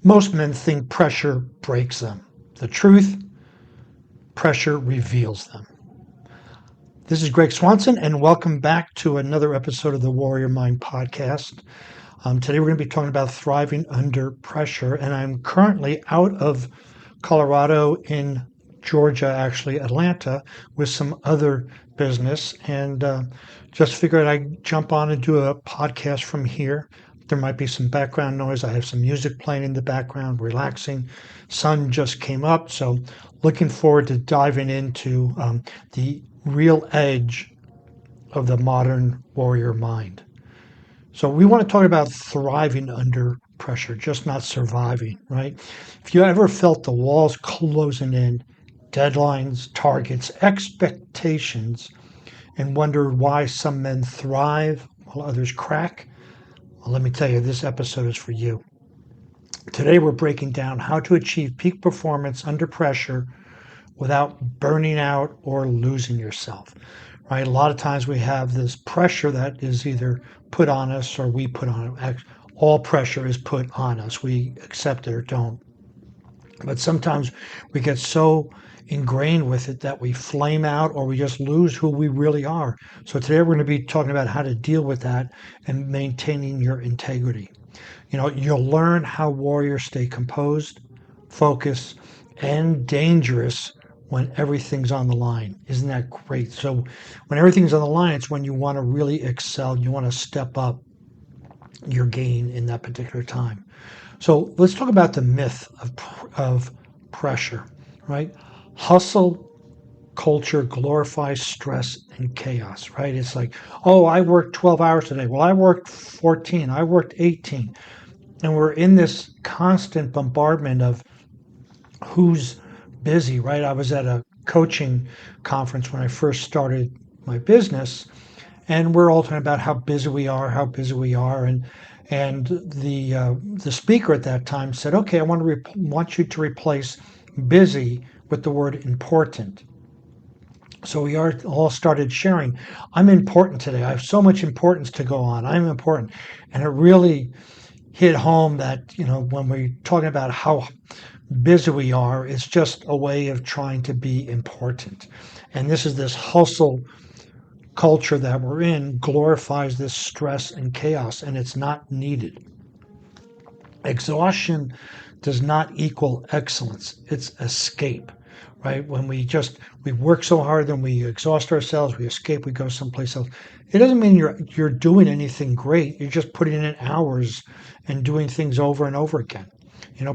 Most men think pressure breaks them. The truth, pressure reveals them. This is Greg Swanson, and welcome back to another episode of the Warrior Mind podcast. Today we're going to be talking about thriving under pressure, and I'm currently out of Colorado in Georgia, actually Atlanta, with some other business, and just figured I'd jump on and do a podcast from here. There might be some background noise. I have some music playing in the background, relaxing. Sun just came up, so looking forward to diving into the real edge of the modern warrior mind. So we want to talk about thriving under pressure, just not surviving, right? If you ever felt the walls closing in, deadlines, targets, expectations, and wondered why some men thrive while others crack, well, let me tell you, this episode is for you. Today we're breaking down how to achieve peak performance under pressure without burning out or losing yourself. Right? A lot of times we have this pressure that is either put on us or we put on it. All pressure is put on us. We accept it or don't. But sometimes we get so ingrained with it that we flame out or we just lose who we really are. So today we're going to be talking about how to deal with that and maintaining your integrity. You'll learn how warriors stay composed, focused, and dangerous when everything's on the line. Isn't that great? So when everything's on the line, it's when you want to really excel. You want to step up your game in that particular time. So let's talk about the myth of pressure, right? Hustle culture glorifies stress and chaos, right? It's like, oh, I worked 12 hours today. Well, I worked 14. I worked 18. And we're in this constant bombardment of who's busy, right? I was at a coaching conference when I first started my business, and we're all talking about how busy we are, and the speaker at that time said, "Okay, I want you to replace busy with the word important." So we all started sharing. I'm important today. I have so much importance to go on. I'm important, and it really hit home that when we're talking about how busy we are, it's just a way of trying to be important. And this hustle culture that we're in glorifies this stress and chaos, and it's not needed. Exhaustion does not equal excellence. It's escape, right? When we work so hard, then we exhaust ourselves, we escape, we go someplace else. It doesn't mean you're doing anything great. You're just putting in hours and doing things over and over again.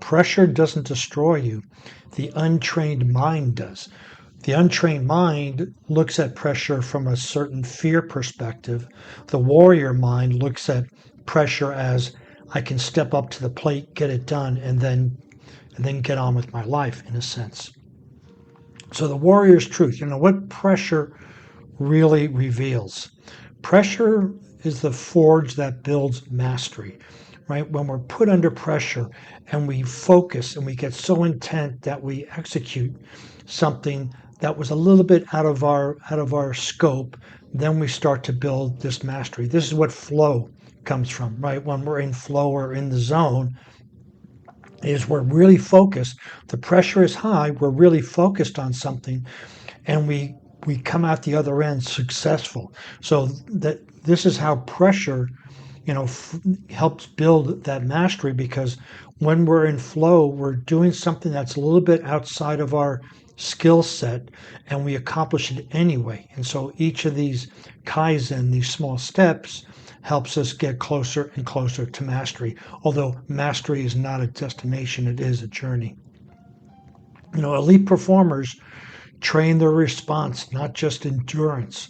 Pressure doesn't destroy you. The untrained mind does. The untrained mind looks at pressure from a certain fear perspective. The warrior mind looks at pressure as I can step up to the plate, get it done, and then get on with my life in a sense. So the warrior's truth, what pressure really reveals. Pressure is the forge that builds mastery, right? When we're put under pressure and we focus and we get so intent that we execute something that was a little bit out of our scope, then we start to build this mastery. This is what flow comes from, right? When we're in flow or in the zone, is we're really focused. The pressure is high. We're really focused on something, and we come out the other end successful. So that this is how pressure, helps build that mastery, because when we're in flow, we're doing something that's a little bit outside of our skill set, and we accomplish it anyway. And so each of these kaizen, these small steps, helps us get closer and closer to mastery. Although mastery is not a destination, it is a journey. Elite performers train their response, not just endurance,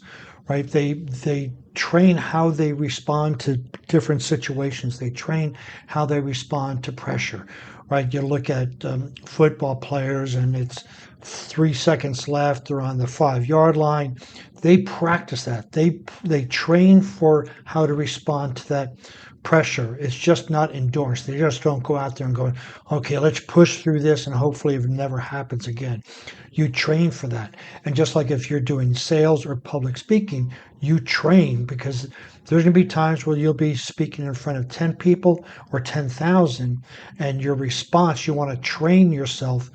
right? They train how they respond to different situations. They train how they respond to pressure, right? You look at football players, and it's 3 seconds left. They're on the 5-yard line. They practice that. They train for how to respond to that pressure. It's just not endurance. They just don't go out there and go, okay, let's push through this and hopefully it never happens again. You train for that. And just like if you're doing sales or public speaking, you train because there's going to be times where you'll be speaking in front of 10 people or 10,000, and your response, you want to train yourself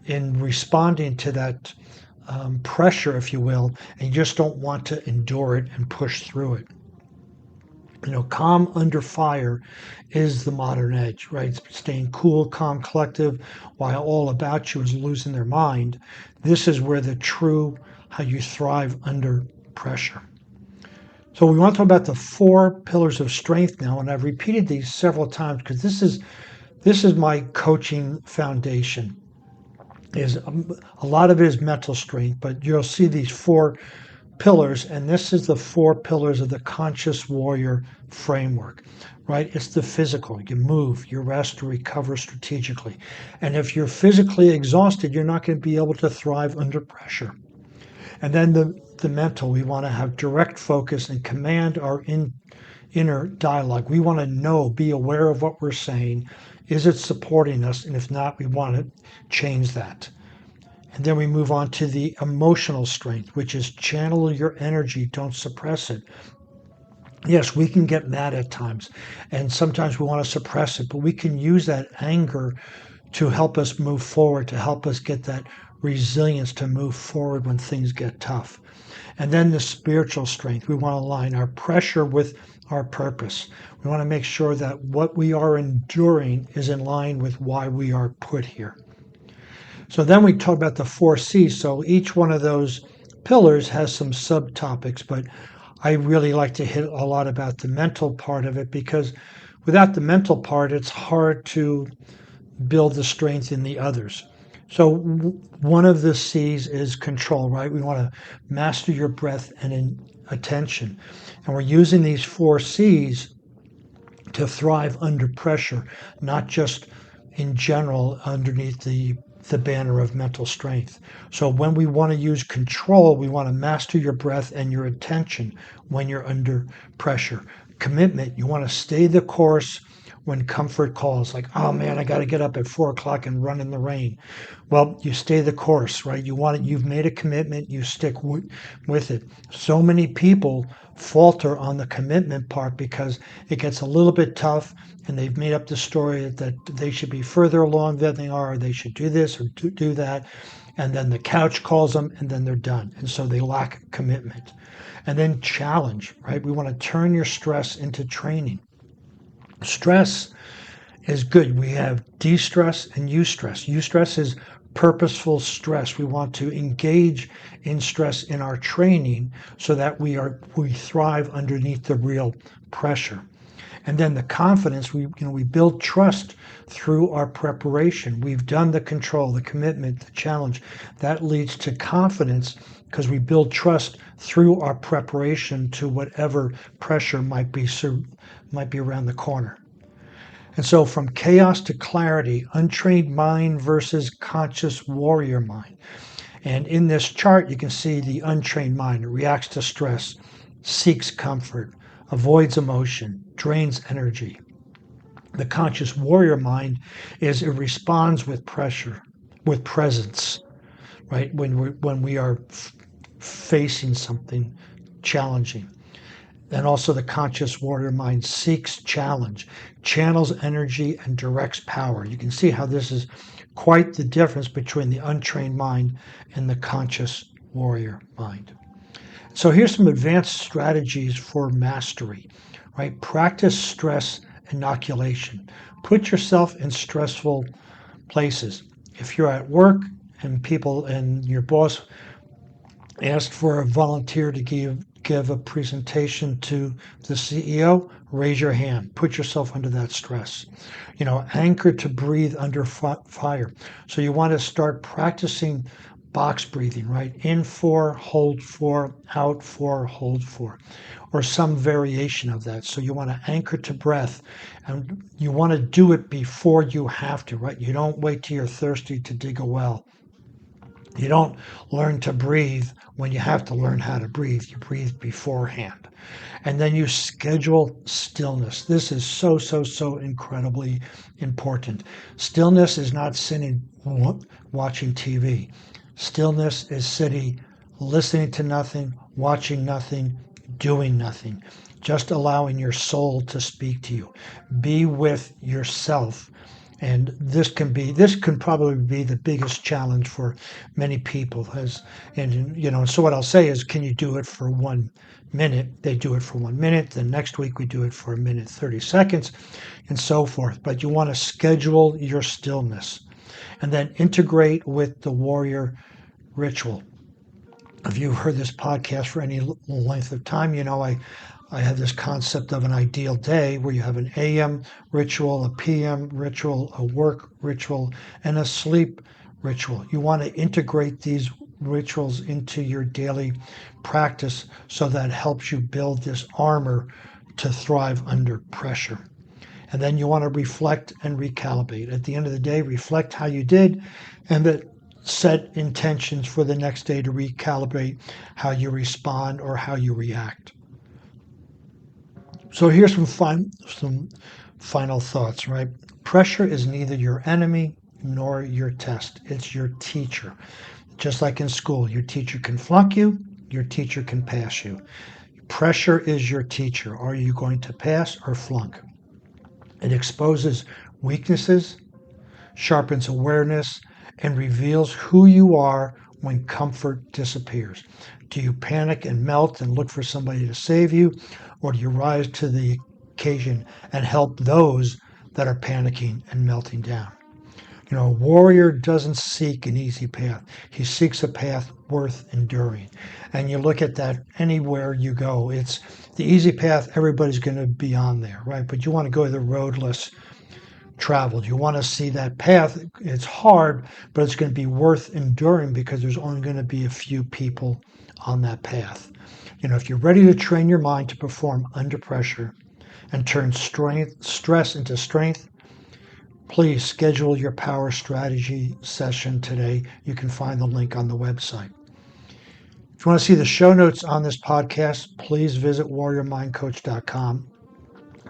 in responding to that pressure, if you will, and you just don't want to endure it and push through it. Calm under fire is the modern edge, right? Staying cool, calm, collective, while all about you is losing their mind. This is where the true, how you thrive under pressure. So we want to talk about the 4 pillars of strength now, and I've repeated these several times because this is my coaching foundation. Is a lot of it is mental strength, but you'll see these 4 pillars, and this is the 4 pillars of the conscious warrior framework, right? It's the physical. You move, you rest, you recover strategically. And if you're physically exhausted, you're not going to be able to thrive under pressure. And then the mental, we want to have direct focus and command our inner dialogue. We want to know, be aware of what we're saying. Is it supporting us? And if not, we want to change that. And then we move on to the emotional strength, which is channel your energy, don't suppress it. Yes, we can get mad at times, and sometimes we want to suppress it, but we can use that anger to help us move forward, to help us get that resilience to move forward when things get tough. And then the spiritual strength. We want to align our pressure with our purpose. We want to make sure that what we are enduring is in line with why we are put here. So then we talk about the 4 C's. So each one of those pillars has some subtopics, but I really like to hit a lot about the mental part of it because without the mental part, it's hard to build the strength in the others. So one of the C's is control, right? We want to master your breath and attention. And we're using these 4 C's to thrive under pressure, not just in general underneath the banner of mental strength. So when we want to use control, we want to master your breath and your attention when you're under pressure. Commitment, you want to stay the course when comfort calls, like, oh man, I got to get up at 4 o'clock and run in the rain. Well, you stay the course, right? You've made a commitment, you stick with it. So many people falter on the commitment part because it gets a little bit tough and they've made up the story that they should be further along than they are, or they should do this or do that. And then the couch calls them and then they're done. And so they lack commitment. And then challenge, right? We want to turn your stress into training. Stress is good. We have de-stress and eustress. Eustress is purposeful stress. We want to engage in stress in our training so that we thrive underneath the real pressure. And then the confidence, we build trust through our preparation. We've done the control, the commitment, the challenge. That leads to confidence because we build trust through our preparation to whatever pressure might be around the corner. And so from chaos to clarity, untrained mind versus conscious warrior mind. And in this chart, you can see the untrained mind. It reacts to stress, seeks comfort, avoids emotion, drains energy. The conscious warrior mind it responds with pressure, with presence, right? When we are facing something challenging. And also the conscious warrior mind seeks challenge, channels energy, and directs power. You can see how this is quite the difference between the untrained mind and the conscious warrior mind. So here's some advanced strategies for mastery, right? Practice stress inoculation. Put yourself in stressful places. If you're at work and your boss asked for a volunteer to give a presentation to the CEO, raise your hand. Put yourself under that stress. Anchor to breathe under fire. So you want to start practicing box breathing, right? In 4, hold 4, out 4, hold 4, or some variation of that. So you want to anchor to breath, and you want to do it before you have to, right? You don't wait till you're thirsty to dig a well. You don't learn to breathe when you have to learn how to breathe. You breathe beforehand. And then you schedule stillness. This is so, so, so incredibly important. Stillness is not sitting watching TV. Stillness is sitting, listening to nothing, watching nothing, doing nothing, just allowing your soul to speak to you. Be with yourself. And this can probably be the biggest challenge for many people. So what I'll say is, can you do it for 1 minute? They do it for 1 minute. Then next week we do it for 1 minute 30 seconds, and so forth. But you want to schedule your stillness, and then integrate with the warrior ritual. If you've heard this podcast for any length of time, I have this concept of an ideal day where you have an AM ritual, a PM ritual, a work ritual, and a sleep ritual. You want to integrate these rituals into your daily practice so that helps you build this armor to thrive under pressure. And then you want to reflect and recalibrate. At the end of the day, reflect how you did, and then set intentions for the next day to recalibrate how you respond or how you react. So here's some final thoughts, right? Pressure is neither your enemy nor your test. It's your teacher. Just like in school, your teacher can flunk you, your teacher can pass you. Pressure is your teacher. Are you going to pass or flunk? It exposes weaknesses, sharpens awareness, and reveals who you are when comfort disappears. Do you panic and melt and look for somebody to save you, or do you rise to the occasion and help those that are panicking and melting down? A warrior doesn't seek an easy path. He seeks a path worth enduring. And you look at that anywhere you go. It's the easy path, everybody's going to be on there, right? But you want to go the road less traveled. You want to see that path. It's hard, but it's going to be worth enduring because there's only going to be a few people on that path. If you're ready to train your mind to perform under pressure and turn stress into strength, please schedule your power strategy session today. You can find the link on the website. If you want to see the show notes on this podcast, please visit warriormindcoach.com.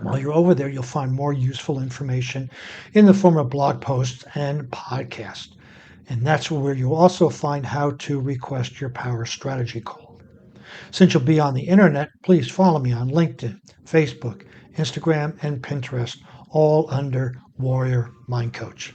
While you're over there, you'll find more useful information in the form of blog posts and podcasts. And that's where you'll also find how to request your power strategy call. Since you'll be on the internet, please follow me on LinkedIn, Facebook, Instagram, and Pinterest, all under Warrior Mind Coach.